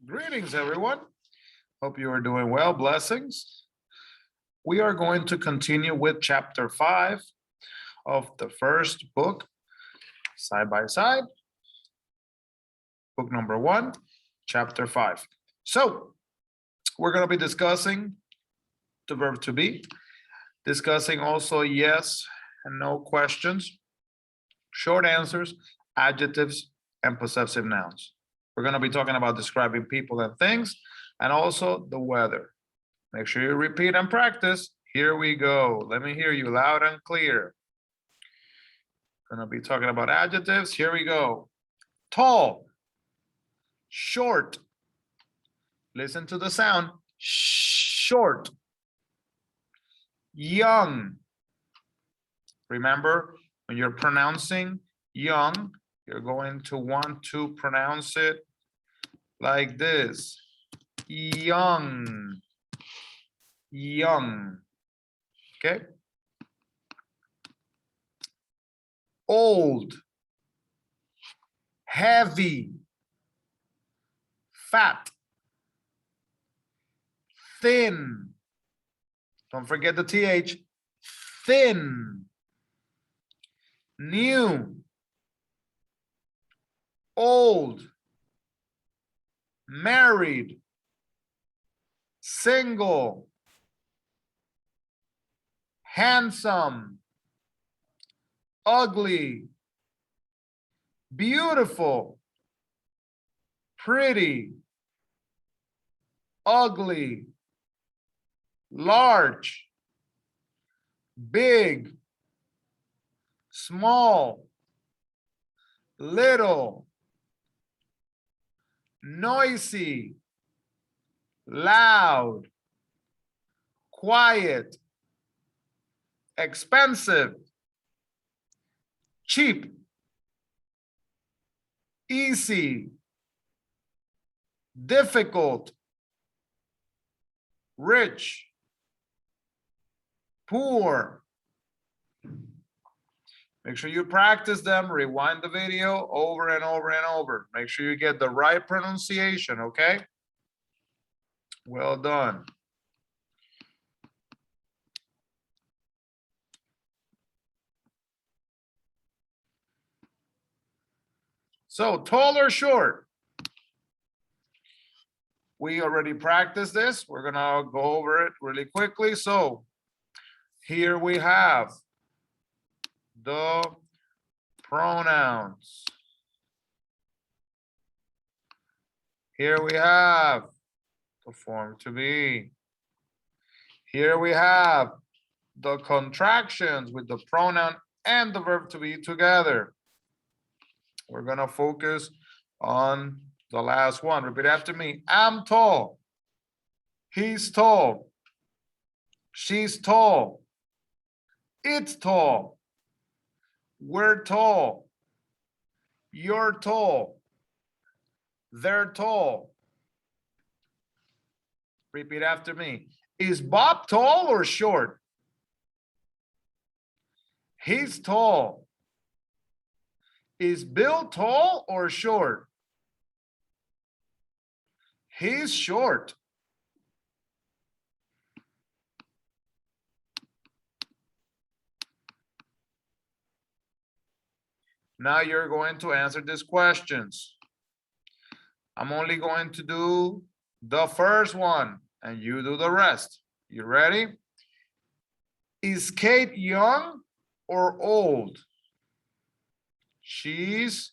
Greetings, everyone. Hope you are doing well. Blessings. We are going to continue with chapter 5 of the first book, side by side. Book number 1, chapter 5. So we're going to be discussing the verb to be, discussing also yes and no questions, short answers, adjectives, and possessive nouns. We're going to be talking about describing people and things, and also the weather. Make sure you repeat and practice. Here we go. Let me hear you loud and clear. Going to be talking about adjectives. Here we go. Tall, short. Listen to the sound. Short. Young. Remember, when you're pronouncing young, you're going to want to pronounce it like this. Young. Young. Okay. Old. Heavy. Fat. Thin. Don't forget the TH. Thin. New. Old. Married. Single. Handsome. Ugly. Beautiful. Pretty. Ugly. Large. Big. Small. Little. Noisy. Loud. Quiet. Expensive. Cheap. Easy. Difficult. Rich. Poor. Make sure you practice them. Rewind the video over and over and over. Make sure you get the right pronunciation, okay? Well done. So, tall or short? We already practiced this. We're gonna go over it really quickly. So, here we have the pronouns. Here we have the form to be. Here we have the contractions with the pronoun and the verb to be together. We're gonna focus on the last one. Repeat after me. I'm tall. He's tall. She's tall. It's tall. We're tall. You're tall. They're tall. Repeat after me. Is Bob tall or short? He's tall. Is Bill tall or short? He's short. Now you're going to answer these questions. I'm only going to do the first one and you do the rest. You ready? Is Kate young or old? She's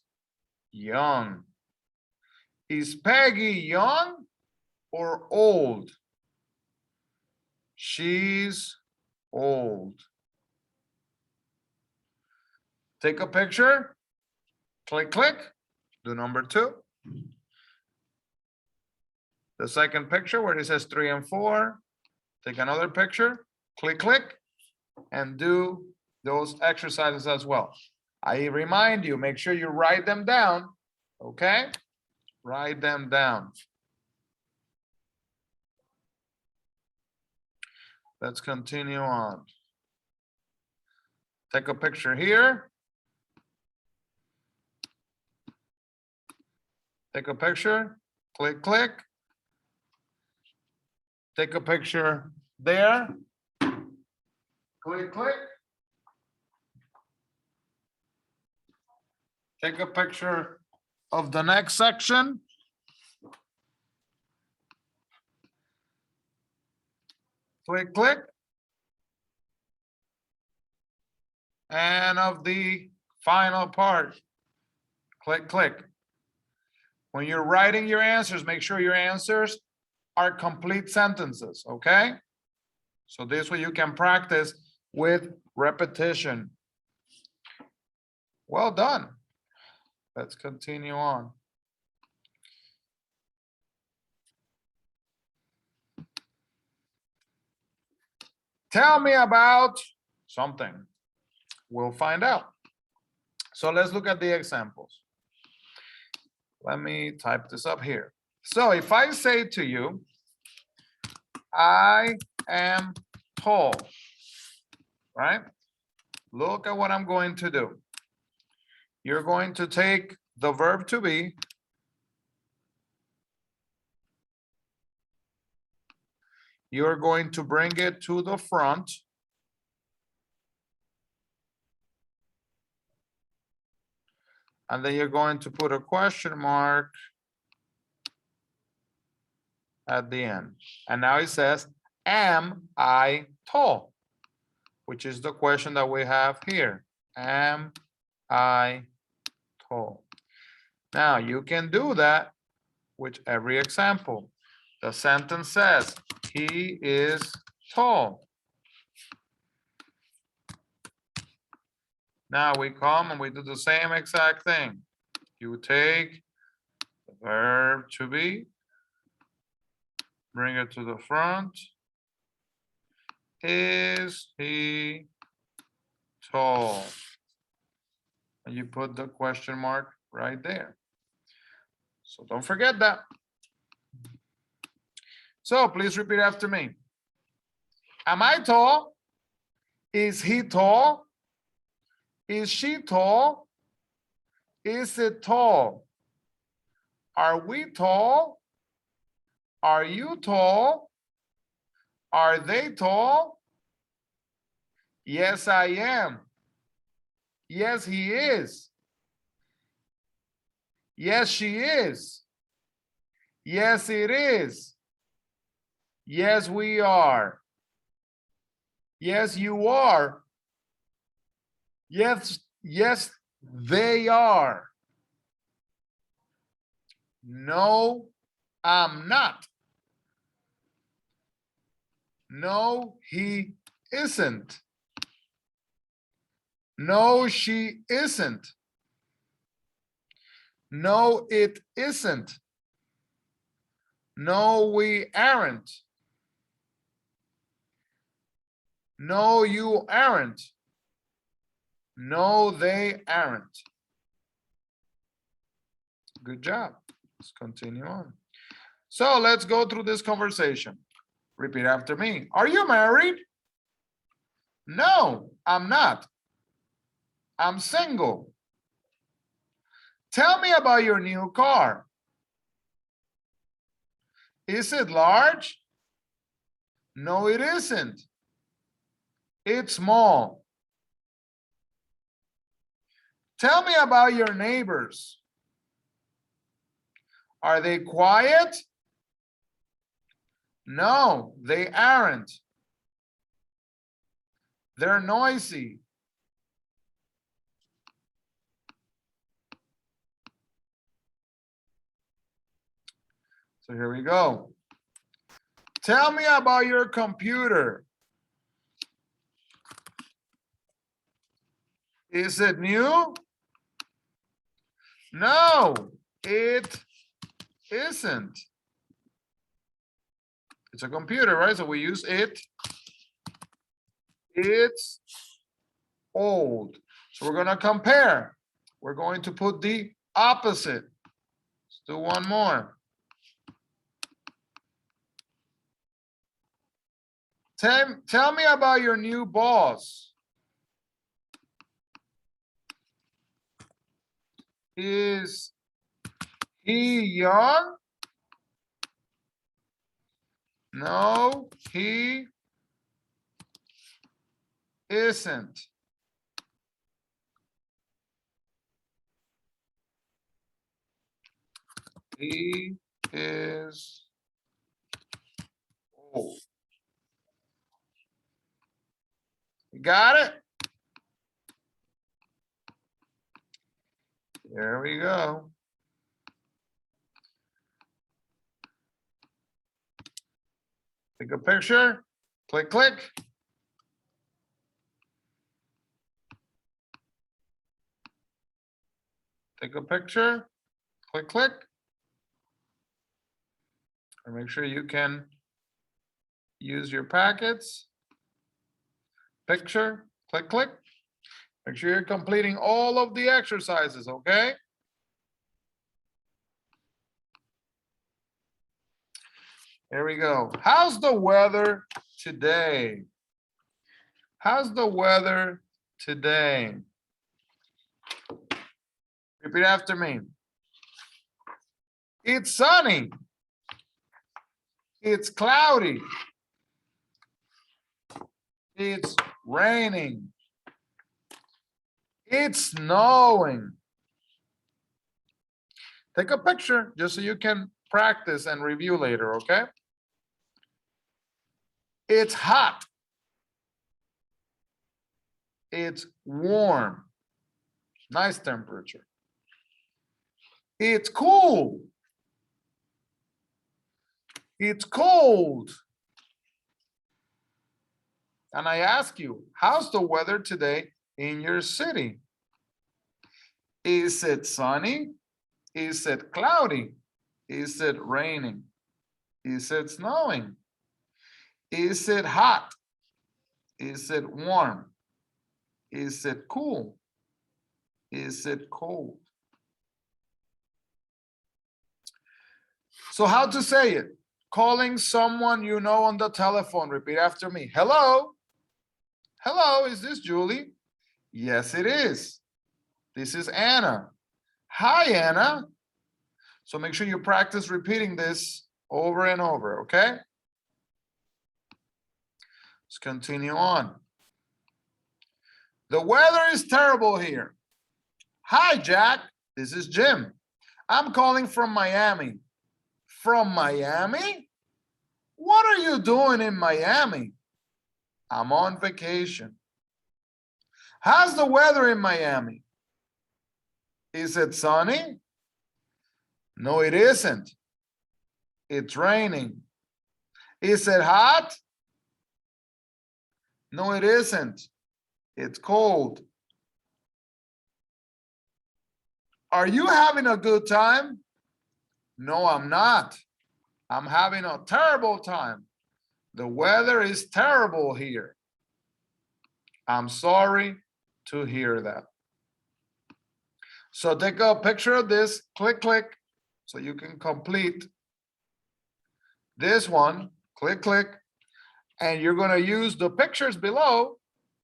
young. Is Peggy young or old? She's old. Take a picture. Click, click. Do number 2. The second picture where it says 3 and 4. Take another picture. Click, click. And do those exercises as well. I remind you, make sure you write them down. Okay? Write them down. Let's continue on. Take a picture here. Take a picture. Click, click. Take a picture there. Click, click. Take a picture of the next section. Click, click. And of the final part. Click, click. When you're writing your answers, make sure your answers are complete sentences, okay? So this way you can practice with repetition. Well done. Let's continue on. Tell me about something. We'll find out. So let's look at the examples. Let me type this up here. So if I say to you, I am tall, right? Look at what I'm going to do. You're going to take the verb to be, you're going to bring it to the front, and then you're going to put a question mark at the end. And now it says, am I tall? Which is the question that we have here. Am I tall? Now you can do that with every example. The sentence says, he is tall. Now we come and we do the same exact thing. You take the verb to be, bring it to the front. Is he tall? And you put the question mark right there. So don't forget that. So please repeat after me. Am I tall? Is he tall? Is she tall? Is it tall? Are we tall? Are you tall? Are they tall? Yes, I am. Yes, he is. Yes, she is. Yes, it is. Yes, we are. Yes, you are. Yes, yes, they are. No, I'm not. No, he isn't. No, she isn't. No, it isn't. No, we aren't. No, you aren't. No, they aren't. Good job. Let's continue on. So let's go through this conversation. Repeat after me. Are you married? No, I'm not. I'm single. Tell me about your new car. Is it large? No, it isn't. It's small. Tell me about your neighbors. Are they quiet? No, they aren't. They're noisy. So here we go. Tell me about your computer. Is it new? No, it isn't. It's a computer, right? So we use it. It's old. So we're going to compare. We're going to put the opposite. Let's do one more. Tell me about your new boss. Is he young? No, he isn't. He is old. You got it? There we go. Take a picture. Click, click. Take a picture. Click, click. And make sure you can use your packets. Picture. Click, click. Make sure you're completing all of the exercises, okay? Here we go. How's the weather today? How's the weather today? Repeat after me. It's sunny. It's cloudy. It's raining. It's snowing. Take a picture just so you can practice and review later, okay? It's hot. It's warm. Nice temperature. It's cool. It's cold. And I ask you, how's the weather today in your city? Is it sunny? Is it cloudy? Is it raining? Is it snowing? Is it hot? Is it warm? Is it cool? Is it cold? So how to say it? Calling someone you know on the telephone. Repeat after me. Hello? Hello, is this Julie? Yes, it is. This is Anna. Hi, Anna. So make sure you practice repeating this over and over, okay? Let's continue on. The weather is terrible here. Hi, Jack. This is Jim. I'm calling from Miami. From Miami? What are you doing in Miami? I'm on vacation. How's the weather in Miami? Is it sunny? No, it isn't. It's raining. Is it hot? No, it isn't. It's cold. Are you having a good time? No, I'm not. I'm having a terrible time. The weather is terrible here. I'm sorry to hear that. So take a picture of this, click, click, so you can complete this one, click, click, and you're going to use the pictures below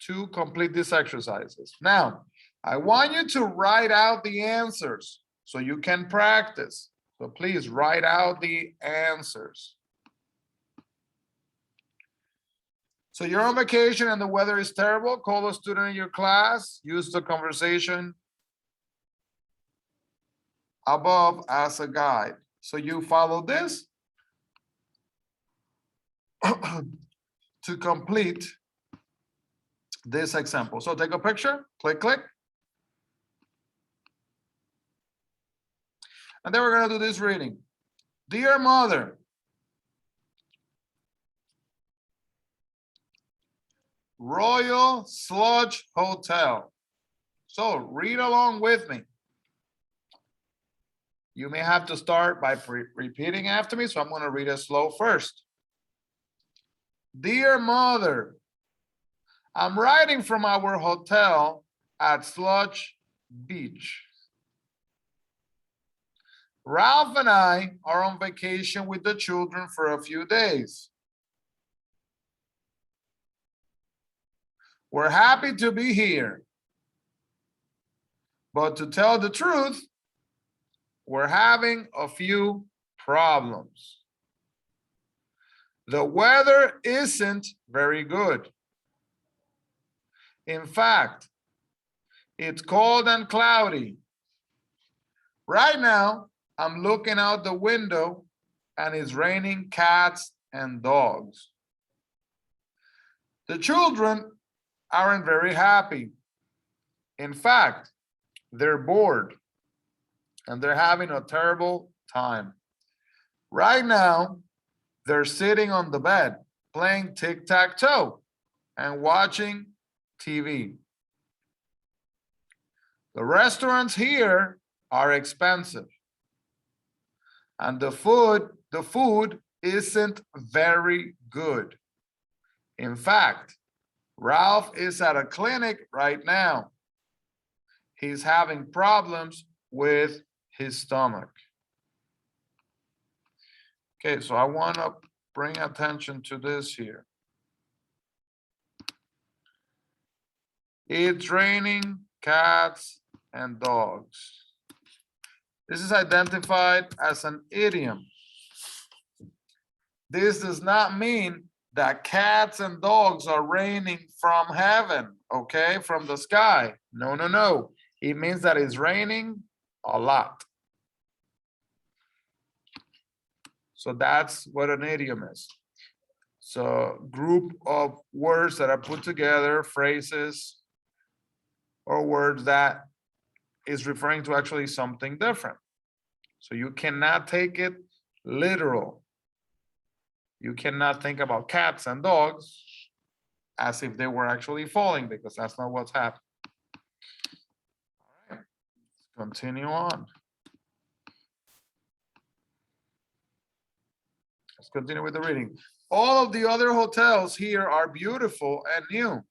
to complete these exercises. Now, I want you to write out the answers so you can practice. So please write out the answers. So you're on vacation and the weather is terrible. Call a student in your class. Use the conversation above as a guide. So you follow this to complete this example. So take a picture, click, click. And then we're going to do this reading. Dear mother, Royal Sludge Hotel. So read along with me. You may have to start by repeating after me, so I'm going to read it slow first. Dear mother, I'm writing from our hotel at Sludge Beach. Ralph and I are on vacation with the children for a few days. We're happy to be here. But to tell the truth, we're having a few problems. The weather isn't very good. In fact, it's cold and cloudy. Right now, I'm looking out the window and it's raining cats and dogs. The children aren't very happy. In fact, they're bored and they're having a terrible time. Right now, they're sitting on the bed playing tic-tac-toe and watching TV. The restaurants here are expensive. And the food isn't very good. In fact, Ralph is at a clinic right now. He's having problems with his stomach. Okay, so I want to bring attention to this here. It's raining cats and dogs. This is identified as an idiom. This does not mean that cats and dogs are raining from heaven, okay, from the sky. No, no, no. It means that it's raining a lot. So that's what an idiom is. So group of words that are put together, phrases, or words that is referring to actually something different. So you cannot take it literal. You cannot think about cats and dogs as if they were actually falling, because that's not what's happening. All right, let's continue on. Let's continue with the reading. All of the other hotels here are beautiful and new.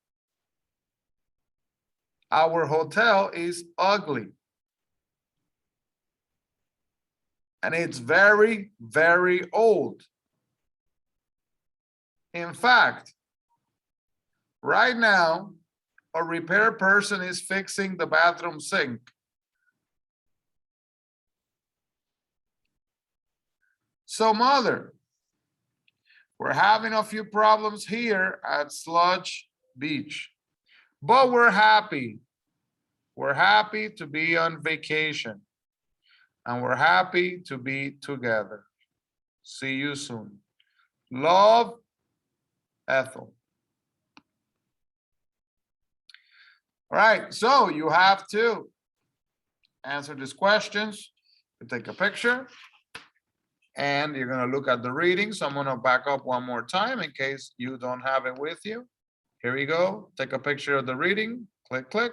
Our hotel is ugly. And it's very, very old. In fact, right now, a repair person is fixing the bathroom sink. So, mother, we're having a few problems here at Sludge Beach, but we're happy. We're happy to be on vacation, and we're happy to be together. See you soon. Love, Ethel. All right, so you have to answer these questions. You take a picture, and you're going to look at the reading. So I'm going to back up one more time in case you don't have it with you. Here you go. Take a picture of the reading. Click, click.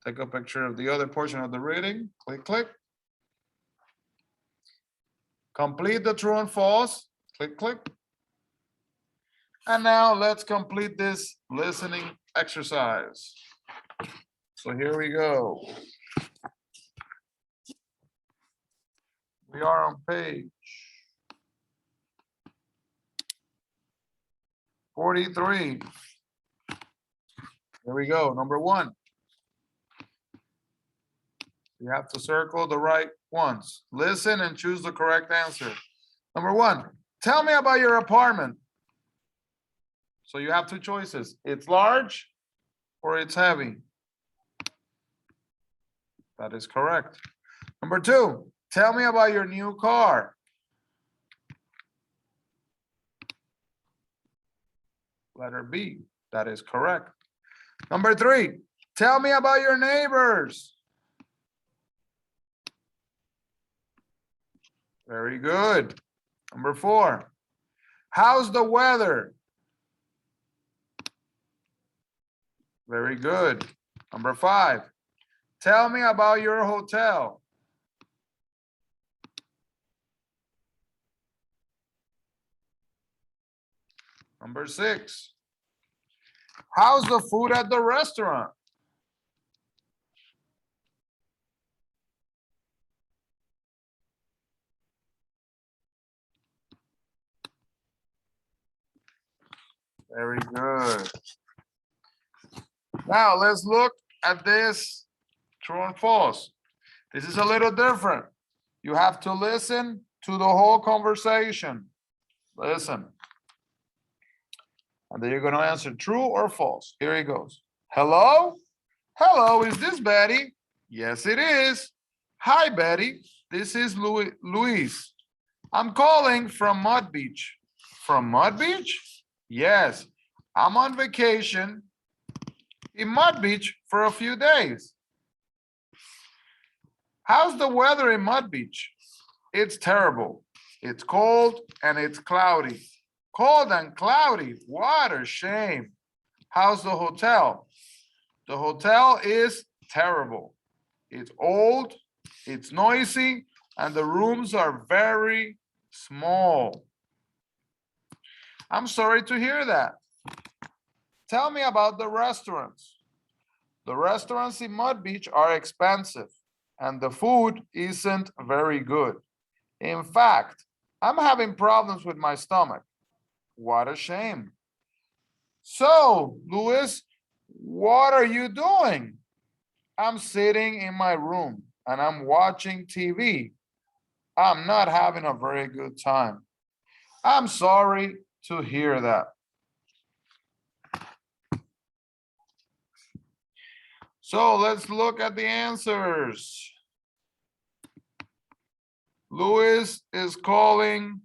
Take a picture of the other portion of the reading. Click, click. Complete the true and false. Click, click. And now let's complete this listening exercise. So here we go. We are on page 43. Here we go. Number 1. You have to circle the right ones. Listen and choose the correct answer. Number 1, tell me about your apartment. So you have 2 choices. It's large or it's heavy. That is correct. Number 2, tell me about your new car. Letter B, that is correct. Number 3, tell me about your neighbors. Very good. Number 4, how's the weather? Very good. Number 5, tell me about your hotel. Number 6, how's the food at the restaurant? Very good. Now let's look at this true and false. This is a little different. You have to listen to the whole conversation. Listen. And then you're going to answer true or false. Here he goes. Hello? Hello, is this Betty? Yes, it is. Hi, Betty. This is Luis. I'm calling from Mud Beach. From Mud Beach? Yes. I'm on vacation in Mud Beach for a few days. How's the weather in Mud Beach? It's terrible. It's cold and it's cloudy. Cold and cloudy. What a shame. How's the hotel? The hotel is terrible. It's old, it's noisy, and the rooms are very small. I'm sorry to hear that. Tell me about the restaurants. The restaurants in Mud Beach are expensive, and the food isn't very good. In fact, I'm having problems with my stomach. What a shame. So, Luis, what are you doing? I'm sitting in my room and I'm watching TV. I'm not having a very good time. I'm sorry to hear that. So let's look at the answers. Luis is calling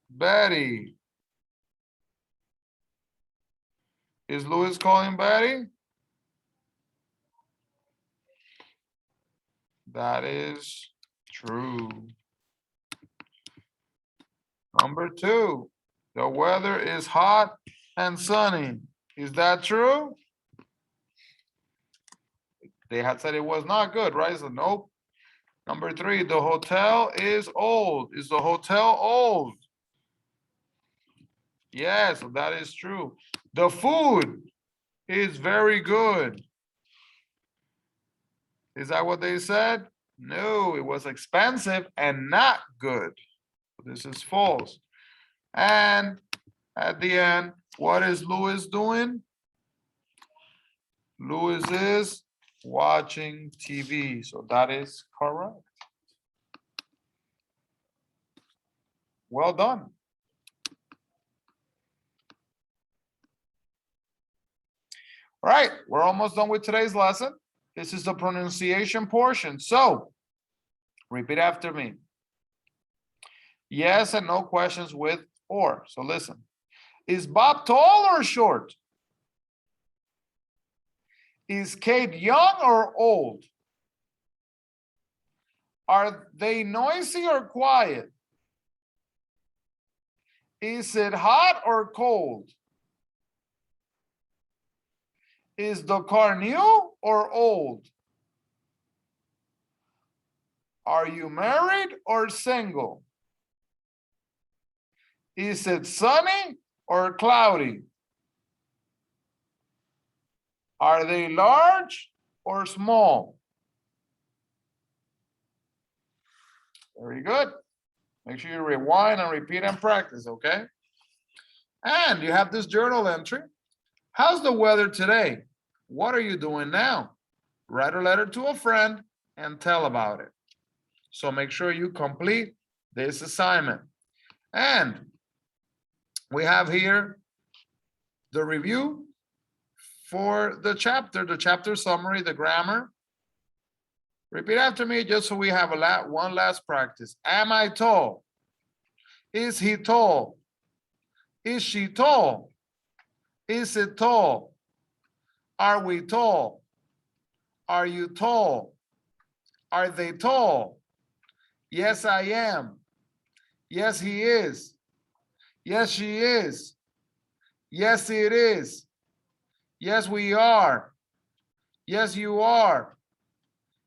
Betty. Is Luis calling Betty? That is true. Number 2, the weather is hot and sunny. Is that true? They had said it was not good, right? So nope. Number 3, the hotel is old. Is the hotel old? Yes, that is true. The food is very good. Is that what they said? No, it was expensive and not good. This is false. And at the end, what is Luis doing? Luis is watching TV. So that is correct. Well done. All right, we're almost done with today's lesson. This is the pronunciation portion. So repeat after me. Yes and no questions with or. So listen. Is Bob tall or short? Is Kate young or old? Are they noisy or quiet? Is it hot or cold? Is the car new or old? Are you married or single? Is it sunny or cloudy? Are they large or small? Very good. Make sure you rewind and repeat and practice, okay? And you have this journal entry. How's the weather today? What are you doing now? Write a letter to a friend and tell about it. So make sure you complete this assignment. And we have here the review for the chapter summary, the grammar. Repeat after me just so we have one last practice. Am I tall? Is he tall? Is she tall? Is it tall? Are we tall? Are you tall? Are they tall? Yes, I am. Yes, he is. Yes, she is. Yes, it is. Yes, we are. Yes, you are.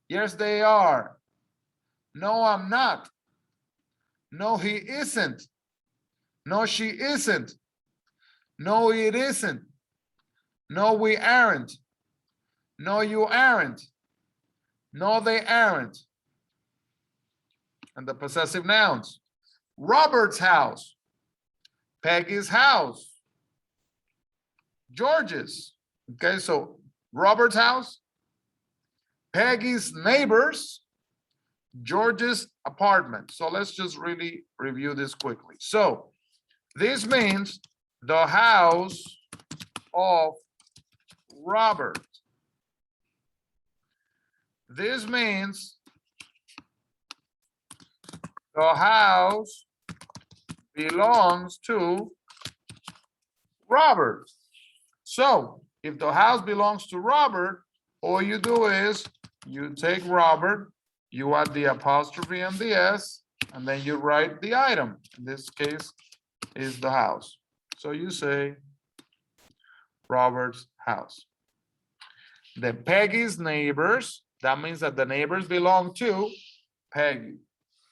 Yes, they are. No, I'm not. No, he isn't. No, she isn't. No, it isn't. No, we aren't. No, you aren't. No, they aren't. And the possessive nouns. Robert's house. Peggy's house. George's. Okay, so Robert's house. Peggy's neighbors. George's apartment. So let's just really review this quickly. So this means the house of Robert. This means the house belongs to Robert. So if the house belongs to Robert, all you do is you take Robert, you add the apostrophe and the S, and then you write the item. In this case is the house. So you say Robert's house. The Peggy's neighbors, that means that the neighbors belong to Peggy.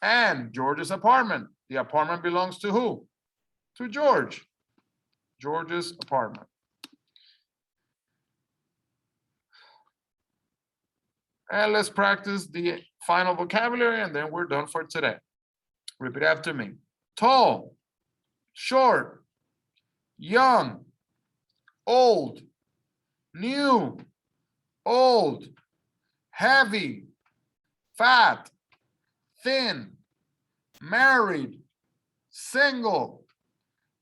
And George's apartment, the apartment belongs to who? To George. George's apartment. And let's practice the final vocabulary and then we're done for today. Repeat after me. Tall, short, young, old, new, old, heavy, fat, thin, married, single,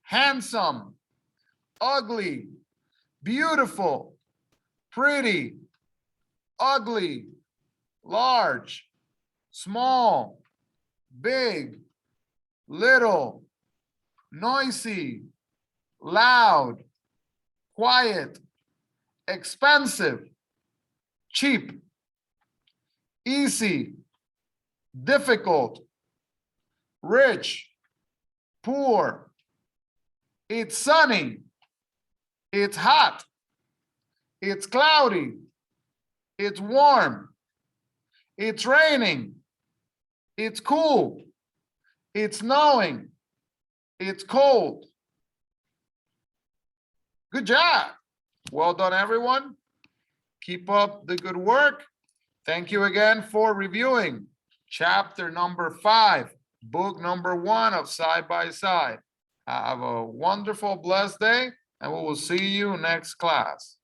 handsome, ugly, beautiful, pretty, ugly, large, small, big, little, noisy, loud, quiet, expensive, cheap, easy, difficult, rich, poor. It's sunny, it's hot, it's cloudy, it's warm, it's raining, it's cool, it's snowing, it's cold. Good job. Well done, everyone. Keep up the good work. Thank you again for reviewing chapter number 5, book number 1 of Side by Side. Have a wonderful, blessed day, and we will see you next class.